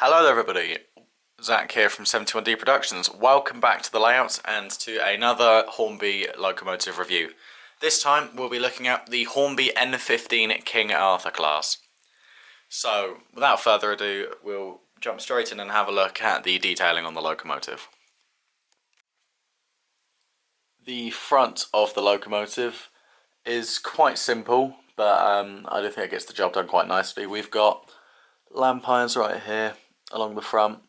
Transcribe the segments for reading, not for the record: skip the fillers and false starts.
Hello there everybody, Zach here from 71D Productions. Welcome back to the layouts and to another Hornby locomotive review. This time we'll be looking at the Hornby N15 King Arthur class. So without further ado, we'll jump straight in and have a look at the detailing on the locomotive. The front of the locomotive is quite simple, but I do think it gets the job done quite nicely. We've got lamp irons right here along the front.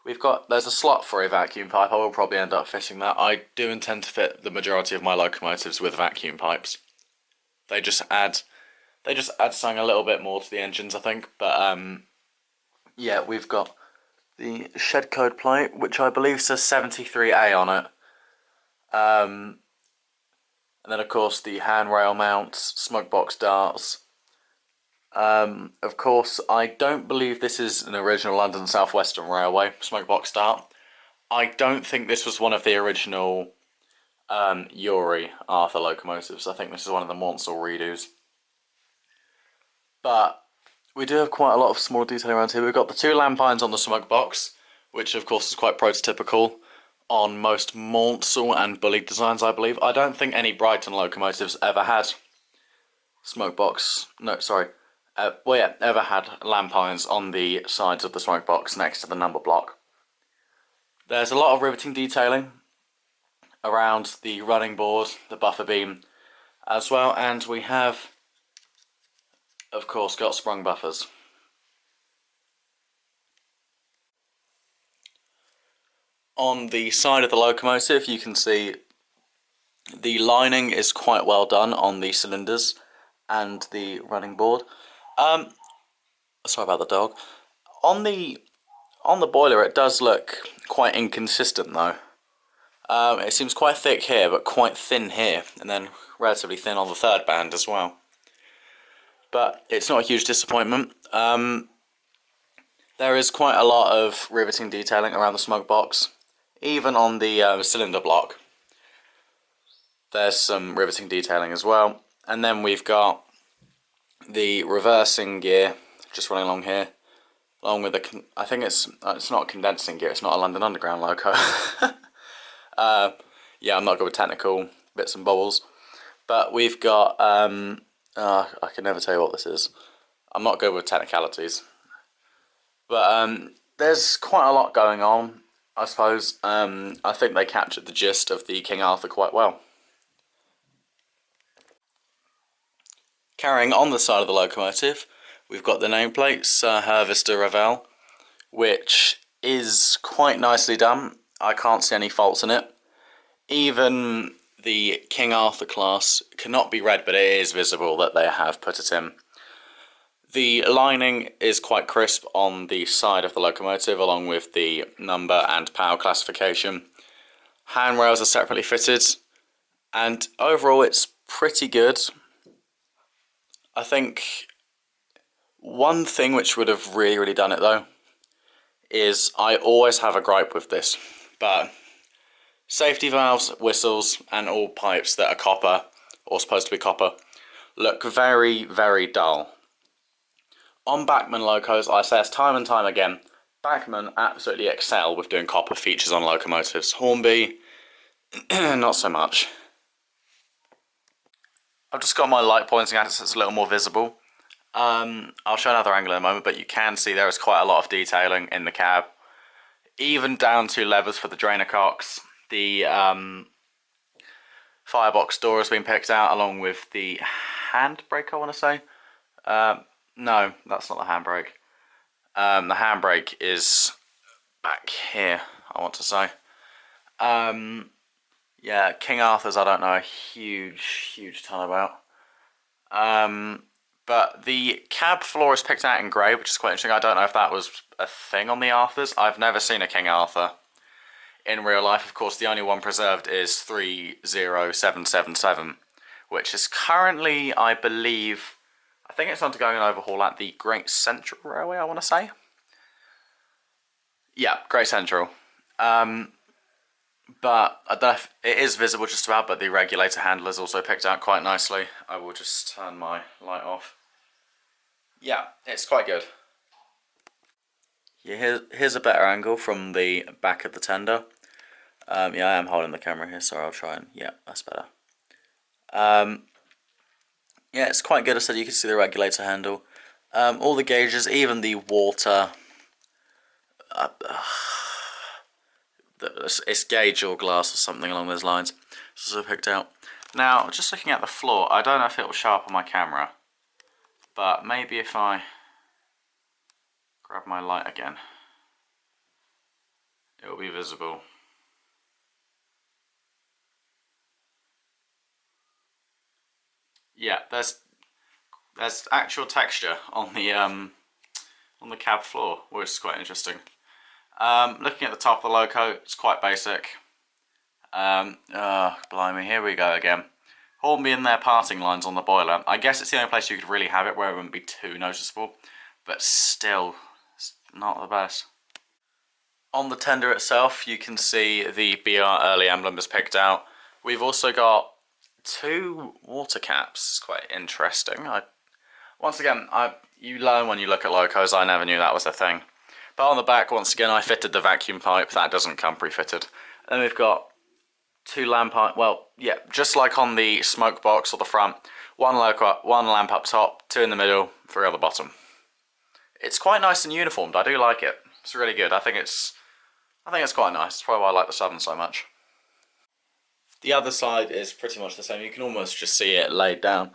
There's a slot for a vacuum pipe. I will probably end up fitting that. I do intend to fit the majority of my locomotives with vacuum pipes. They just add something a little bit more to the engines, I think. But yeah, we've got the shed code plate, which I believe says 73A on it. And then of course the handrail mounts, smoke box darts. Of course, I don't believe this is an original London South Western Railway smoke box dart. I don't think this was one of the original Uri Arthur locomotives. I think this is one of the Monsell redos. But we do have quite a lot of small detailing around here. We've got the two lamp irons on the smoke box, which of course is quite prototypical on most Monsell and Bully designs, I believe. I don't think any Brighton locomotives ever had smoke box. No, sorry. Ever had lamp irons on the sides of the smoke box next to the number block. There's a lot of riveting detailing around the running board, the buffer beam as well, and we have, of course, got sprung buffers. On the side of the locomotive, you can see the lining is quite well done on the cylinders and the running board. Sorry about the dog. On the boiler, it does look quite inconsistent though. It seems quite thick here, but quite thin here, and then relatively thin on the third band as well. But it's not a huge disappointment. There is quite a lot of riveting detailing around the smoke box, even on the cylinder block. There's some riveting detailing as well, and then we've got the reversing gear just running along here, along with the, I think it's not condensing gear, it's not a London Underground loco. Yeah, I'm not good with technical bits and bobbles, but we've got, I can never tell you what this is. I'm not good with technicalities. But there's quite a lot going on, I suppose. I think they captured the gist of the King Arthur quite well. Carrying on the side of the locomotive, we've got the nameplate, Sir Hervis de Revel, which is quite nicely done. I can't see any faults in it. Even the King Arthur class cannot be read, but it is visible that they have put it in. The lining is quite crisp on the side of the locomotive, along with the number and power classification. Handrails are separately fitted, and overall it's pretty good. I think one thing which would have really done it though is I always have a gripe with this, but safety valves, whistles and all pipes that are copper or supposed to be copper look very, very dull. On Bachmann locos, I say this time and time again, Bachmann absolutely excel with doing copper features on locomotives. Hornby, not so much. I've just got my light pointing at it so it's a little more visible. I'll show another angle in a moment, but you can see there is quite a lot of detailing in the cab. Even down to levers for the drainer cocks. The firebox door has been picked out along with the handbrake, I want to say. No, that's not the handbrake. The handbrake is back here, I want to say. Yeah, King Arthur's I don't know a huge ton about. But the cab floor is picked out in grey, which is quite interesting. I don't know if that was a thing on the Arthurs. I've never seen a King Arthur in real life. Of course, the only one preserved is 30777, which is currently, I believe, I think it's undergoing an overhaul at the Great Central Railway, I want to say. Yeah, Great Central. But I don't know if it is visible just about, but the regulator handle is also picked out quite nicely. I will just turn my light off. Yeah, it's quite good. Yeah, here's a better angle from the back of the tender. Yeah, I am holding the camera here, so I'll try and, yeah, that's better. Yeah, it's quite good. I said you can see the regulator handle. All the gauges, even the water, it's gauge or glass or something along those lines. This is picked out. Now, just looking at the floor, I don't know if it will show up on my camera, but maybe if I grab my light again, it will be visible. Yeah, there's actual texture on the cab floor, which is quite interesting. Looking at the top of the loco, it's quite basic. Blimey, here we go again. Hornby and their parting lines on the boiler. I guess it's the only place you could really have it where it wouldn't be too noticeable, but still, it's not the best. On the tender itself, you can see the BR early emblem is picked out. We've also got 2 water caps. It's quite interesting. Once again, you learn when you look at locos. I never knew that was a thing. But on the back, once again, I fitted the vacuum pipe. That doesn't come pre-fitted. Then we've got 2 lamp, well, yeah, just like on the smoke box or the front. One lamp up top, 2 in the middle, 3 on the bottom. It's quite nice and uniformed. I do like it. It's really good. I think it's quite nice. It's probably why I like the Southern so much. The other side is pretty much the same. You can almost just see it laid down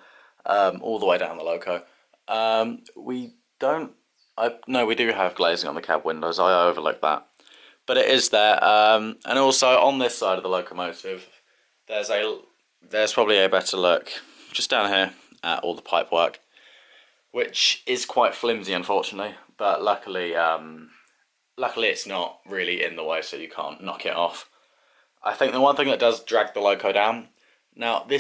all the way down the loco. We do have glazing on the cab windows. I overlooked that, but it is there. And also on this side of the locomotive, there's probably a better look just down here at all the pipe work, which is quite flimsy, unfortunately. But luckily it's not really in the way, so you can't knock it off. I think the one thing that does drag the loco down. Now I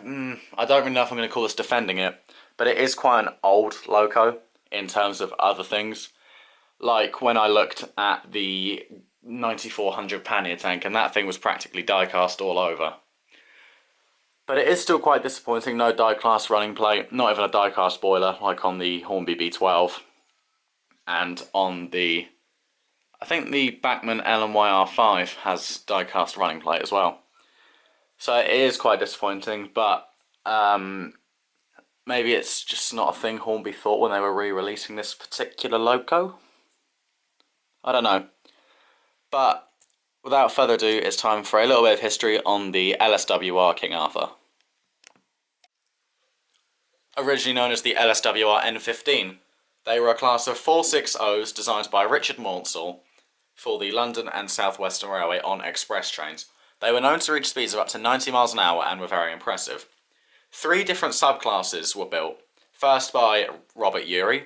don't really know if I'm going to call this defending it, but it is quite an old loco in terms of other things. Like when I looked at the 9400 pannier tank, and that thing was practically die-cast all over. But it is still quite disappointing, no die-cast running plate, not even a die-cast boiler like on the Hornby B12. And on the, I think the Bachmann LMYR5 has die-cast running plate as well. So it is quite disappointing, but maybe it's just not a thing Hornby thought when they were re-releasing this particular loco. I don't know. But without further ado, it's time for a little bit of history on the LSWR King Arthur. Originally known as the LSWR N15, they were a class of 460s designed by Richard Maunsell for the London and South Western Railway on express trains. They were known to reach speeds of up to 90 miles an hour and were very impressive. 3 different subclasses were built, first by Robert Urey,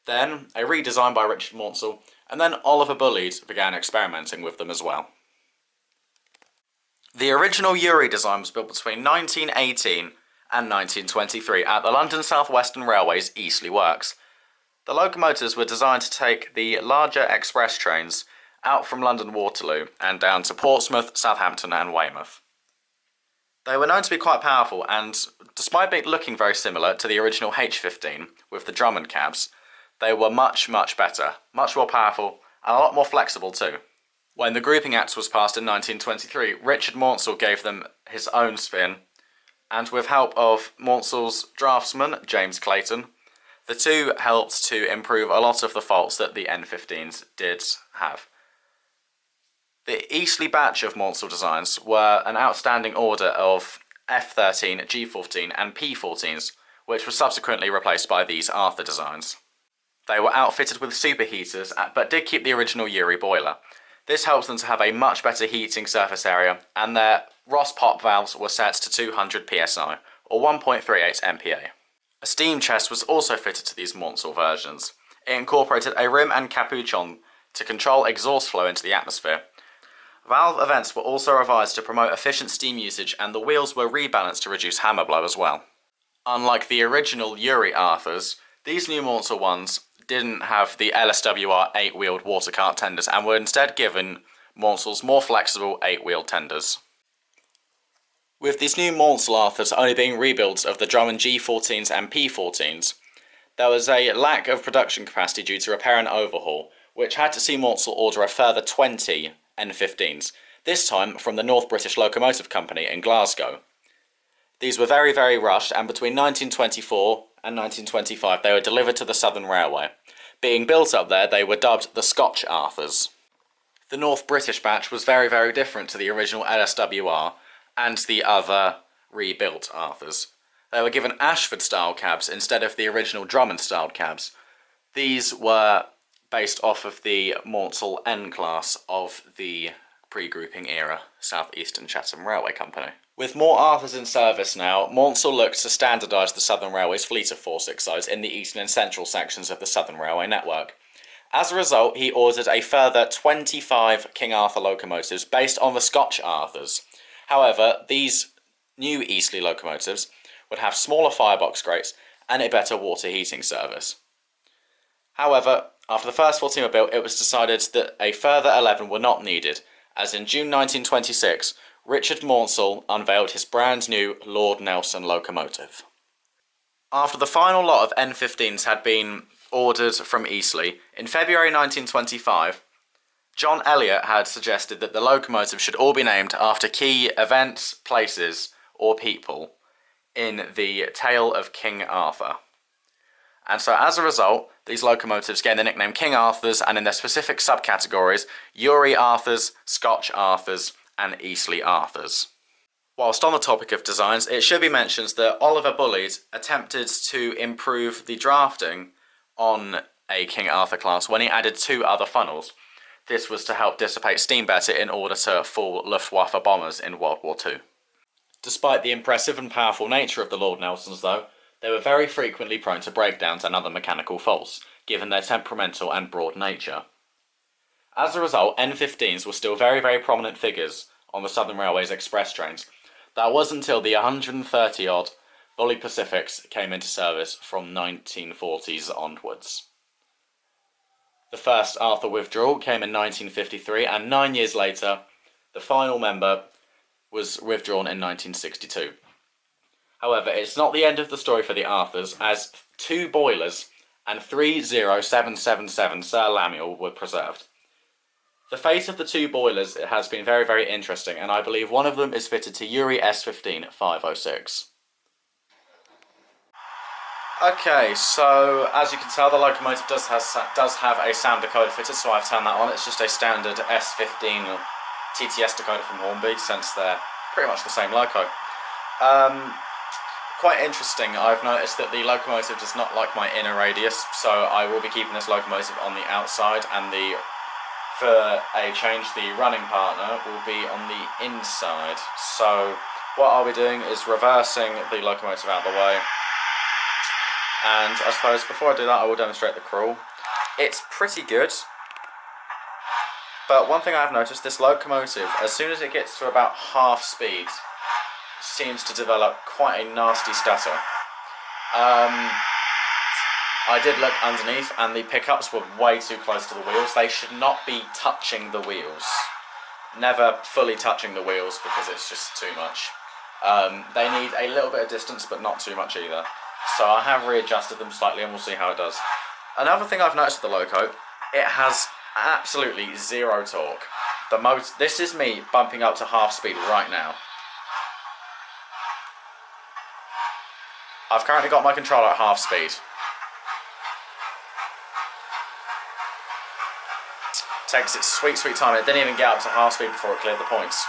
then a redesign by Richard Maunsell, and then Oliver Bulleid began experimenting with them as well. The original Urey design was built between 1918 and 1923 at the London South Western Railway's Eastleigh Works. The locomotives were designed to take the larger express trains out from London Waterloo and down to Portsmouth, Southampton and Weymouth. They were known to be quite powerful, and despite looking very similar to the original H15 with the Drummond cabs, they were much, much better, much more powerful, and a lot more flexible too. When the Grouping Act was passed in 1923, Richard Maunsell gave them his own spin, and with help of Maunsell's draftsman, James Clayton, the two helped to improve a lot of the faults that the N15s did have. The Eastleigh batch of Maunsell designs were an outstanding order of F13, G14 and P14s, which were subsequently replaced by these Arthur designs. They were outfitted with superheaters, but did keep the original Urey boiler. This helps them to have a much better heating surface area, and their Ross pop valves were set to 200 psi, or 1.38 MPa. A steam chest was also fitted to these Maunsell versions. It incorporated a rim and capuchon to control exhaust flow into the atmosphere. Valve events were also revised to promote efficient steam usage, and the wheels were rebalanced to reduce hammer blow as well. Unlike the original Urey Arthurs, these new Maunsell ones didn't have the LSWR 8-wheeled water cart tenders and were instead given Maunsell's more flexible 8-wheeled tenders. With these new Maunsell Arthurs only being rebuilds of the Drummond G14s and P14s, there was a lack of production capacity due to repair and overhaul, which had to see Maunsell order a further 20 N15s, this time from the North British Locomotive Company in Glasgow. These were very, very rushed, and between 1924 and 1925 they were delivered to the Southern Railway. Being built up there, they were dubbed the Scotch Arthurs. The North British batch was very, very different to the original LSWR and the other rebuilt Arthurs. They were given Ashford-style cabs instead of the original Drummond-styled cabs. These were based off of the Maunsell N-class of the pre-grouping era South Eastern Chatham Railway Company. With more Arthurs in service now, Maunsell looked to standardise the Southern Railway's fleet of 460s in the eastern and central sections of the Southern Railway network. As a result, he ordered a further 25 King Arthur locomotives based on the Scotch Arthurs. However, these new Eastleigh locomotives would have smaller firebox grates and a better water heating service. However, after the first 14 were built, it was decided that a further 11 were not needed, as in June 1926, Richard Maunsell unveiled his brand new Lord Nelson locomotive. After the final lot of N15s had been ordered from Eastleigh, in February 1925, John Elliot had suggested that the locomotives should all be named after key events, places, or people in the tale of King Arthur. And so as a result, these locomotives gained the nickname King Arthurs, and in their specific subcategories, Uri Arthurs, Scotch Arthurs, and Eastleigh Arthurs. Whilst on the topic of designs, it should be mentioned that Oliver Bulleid attempted to improve the drafting on a King Arthur class when he added 2 other funnels. This was to help dissipate steam better in order to fool Luftwaffe bombers in World War II. Despite the impressive and powerful nature of the Lord Nelsons though, they were very frequently prone to breakdowns and other mechanical faults, given their temperamental and broad nature. As a result, N15s were still very, very prominent figures on the Southern Railway's express trains. That was until the 130-odd Bulleid Pacifics came into service from 1940s onwards. The first Arthur withdrawal came in 1953, and 9 years later, the final member was withdrawn in 1962. However, it's not the end of the story for the Arthurs, as 2 boilers and 3 0777 Sir Lamiel were preserved. The fate of the 2 boilers has been very, very interesting, and I believe one of them is fitted to Uri S15 506. Okay, so as you can tell, the locomotive does have a sound decoder fitted, so I've turned that on. It's just a standard S15 TTS decoder from Hornby, since they're pretty much the same loco. Quite interesting, I've noticed that the locomotive does not like my inner radius, so I will be keeping this locomotive on the outside, and for a change, the running partner will be on the inside. So what I'll be doing is reversing the locomotive out of the way, and I suppose before I do that I will demonstrate the crawl. It's pretty good, but one thing I've noticed, this locomotive, as soon as it gets to about half speed, seems to develop quite a nasty stutter. I did look underneath, and the pickups were way too close to the wheels. They should not be touching the wheels. Never fully touching the wheels, because it's just too much. They need a little bit of distance, but not too much either. So I have readjusted them slightly, and we'll see how it does. Another thing I've noticed with the loco, it has absolutely 0 torque. This is me bumping up to half speed right now. I've currently got my controller at half speed. Takes its sweet, sweet time. It didn't even get up to half speed before it cleared the points,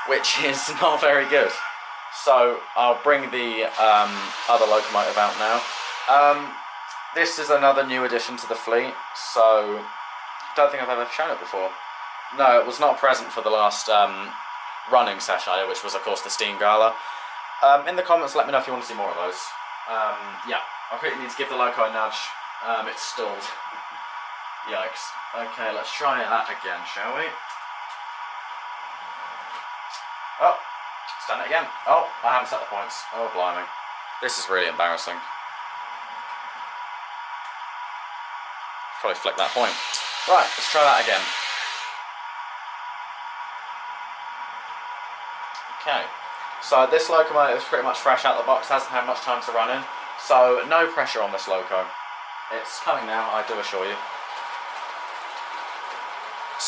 which is not very good. So I'll bring the other locomotive out now. This is another new addition to the fleet, so don't think I've ever shown it before. No, it was not present for the last running session, which was of course the Steam Gala. In the comments, let me know if you want to see more of those. Yeah, I quickly need to give the loco a nudge. It's stalled. Yikes. Okay, let's try that again, shall we? Oh, it's done it again. Oh, I haven't set the points. Oh, blimey. This is really embarrassing. Probably flick that point. Right, let's try that again. Okay. So this locomotive is pretty much fresh out of the box, hasn't had much time to run in, so no pressure on this loco. It's coming now, I do assure you.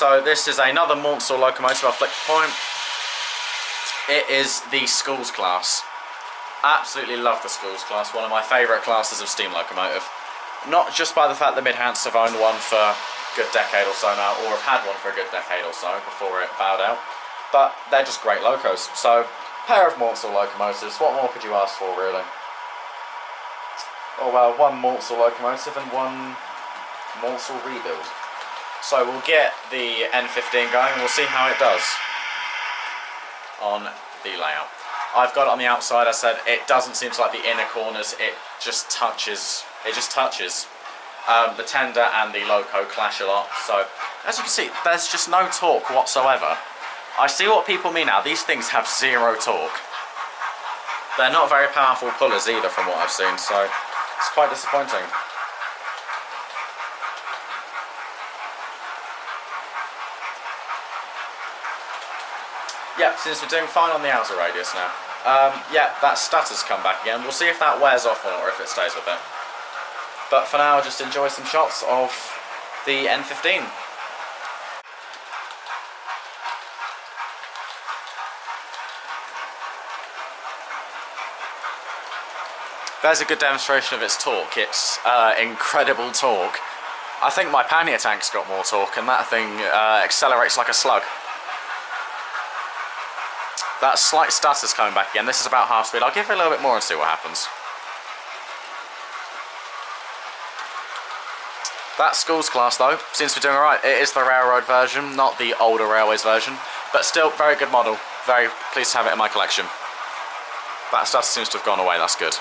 So this is another Maunsell locomotive. I'll flick the point. It is the schools class. Absolutely love the schools class. One of my favourite classes of steam locomotive. Not just by the fact that Midhants have owned one for a good decade or so now, or have had one for a good decade or so before it bowed out, but they're just great locos. So, pair of Maunsell locomotives. What more could you ask for, really? Oh well, one Maunsell locomotive and one Maunsell rebuild. So we'll get the N15 going and we'll see how it does on the layout. I've got it on the outside. I said it doesn't seem to like the inner corners. It just touches. The tender and the loco clash a lot. So as you can see, there's just no torque whatsoever. I see what people mean now. These things have zero torque. They're not very powerful pullers either, from what I've seen. So it's quite disappointing. Yeah, seems to be doing fine on the outer radius now. Yeah, that stutter's come back again. We'll see if that wears off or if it stays with it. But for now, just enjoy some shots of the N15. There's a good demonstration of its torque. It's incredible torque. I think my pannier tank's got more torque, and that thing accelerates like a slug. That slight stutter's coming back again. This is about half speed. I'll give it a little bit more and see what happens. That schools class, though, seems to be doing alright. It is the railroad version, not the older railways version, but still, very good model. Very pleased to have it in my collection. That stuff seems to have gone away, that's good.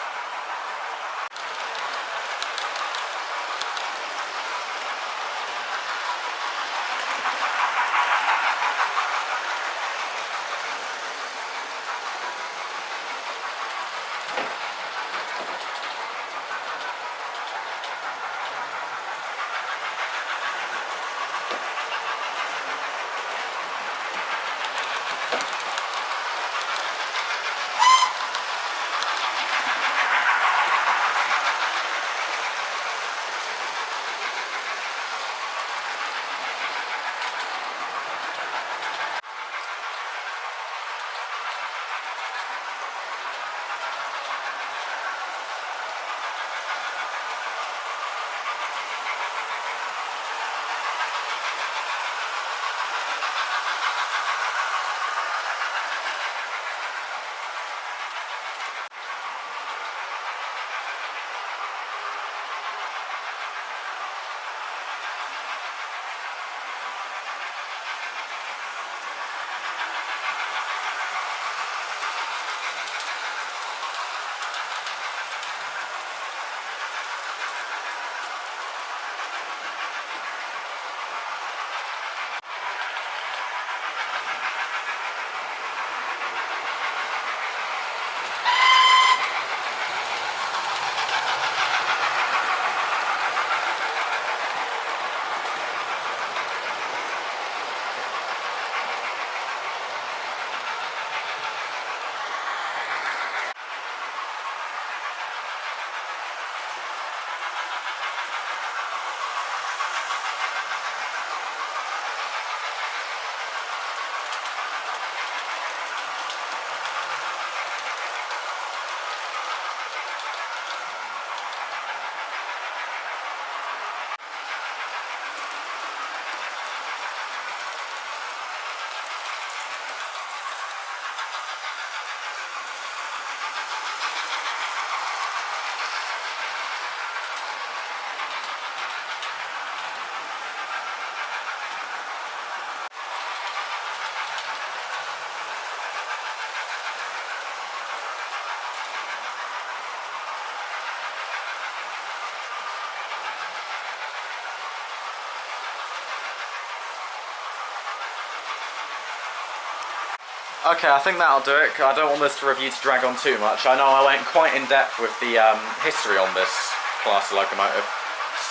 Okay, I think that'll do it. I don't want this review to drag on too much. I know I went quite in depth with the history on this class of locomotive.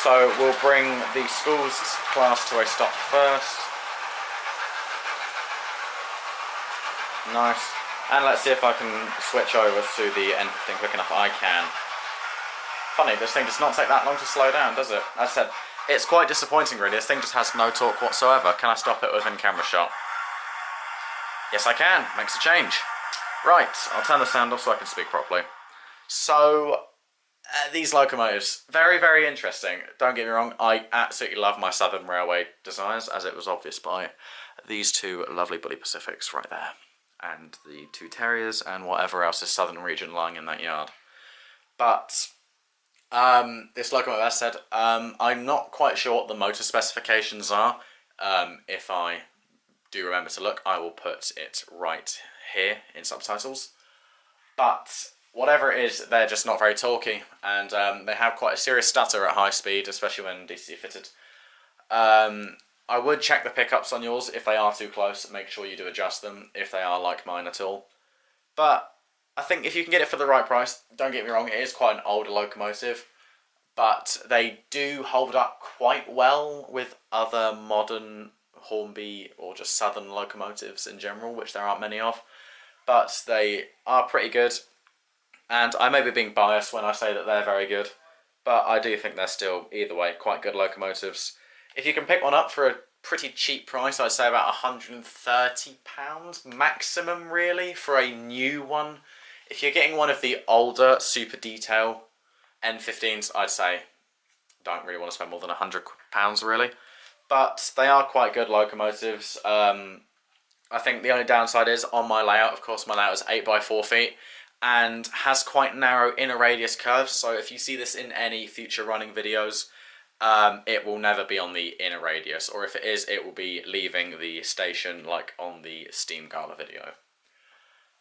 So we'll bring the schools class to a stop first. Nice. And let's see if I can switch over to the N15 quick enough. I can. Funny, this thing does not take that long to slow down, does it? As I said, it's quite disappointing really. This thing just has no torque whatsoever. Can I stop it with in-camera shot? Yes I can, makes a change. Right, I'll turn the sound off so I can speak properly. So, these locomotives, very, very interesting. Don't get me wrong, I absolutely love my Southern Railway designs, as it was obvious by these two lovely Bully Pacifics right there. And the two Terriers and whatever else is Southern region lying in that yard. But, this locomotive, as I said, I'm not quite sure what the motor specifications are. If I do remember to look, I will put it right here in subtitles. But whatever it is, they're just not very torquey, and they have quite a serious stutter at high speed, especially when DC fitted. I would check the pickups on yours if they are too close. Make sure you do adjust them if they are like mine at all. But I think if you can get it for the right price, don't get me wrong, it is quite an older locomotive, but they do hold up quite well with other modern Hornby or just Southern locomotives in general, which there aren't many of. But they are pretty good, and I may be being biased when I say that they're very good, but I do think they're still, either way, quite good locomotives. If you can pick one up for a pretty cheap price, I'd say about £130 maximum, really, for a new one. If you're getting one of the older super detail N15s, I'd say don't really want to spend more than £100, really. But they are quite good locomotives. I think the only downside is on my layout, of course my layout is 8 by 4 feet and has quite narrow inner radius curves, so if you see this in any future running videos, it will never be on the inner radius, or if it is, it will be leaving the station like on the Steam Gala video.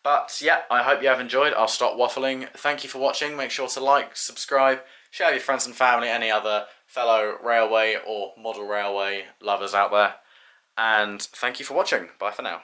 But yeah, I hope you have enjoyed. I'll stop waffling. Thank you for watching. Make sure to like, subscribe, share with your friends and family, any other fellow railway or model railway lovers out there. And thank you for watching. Bye for now.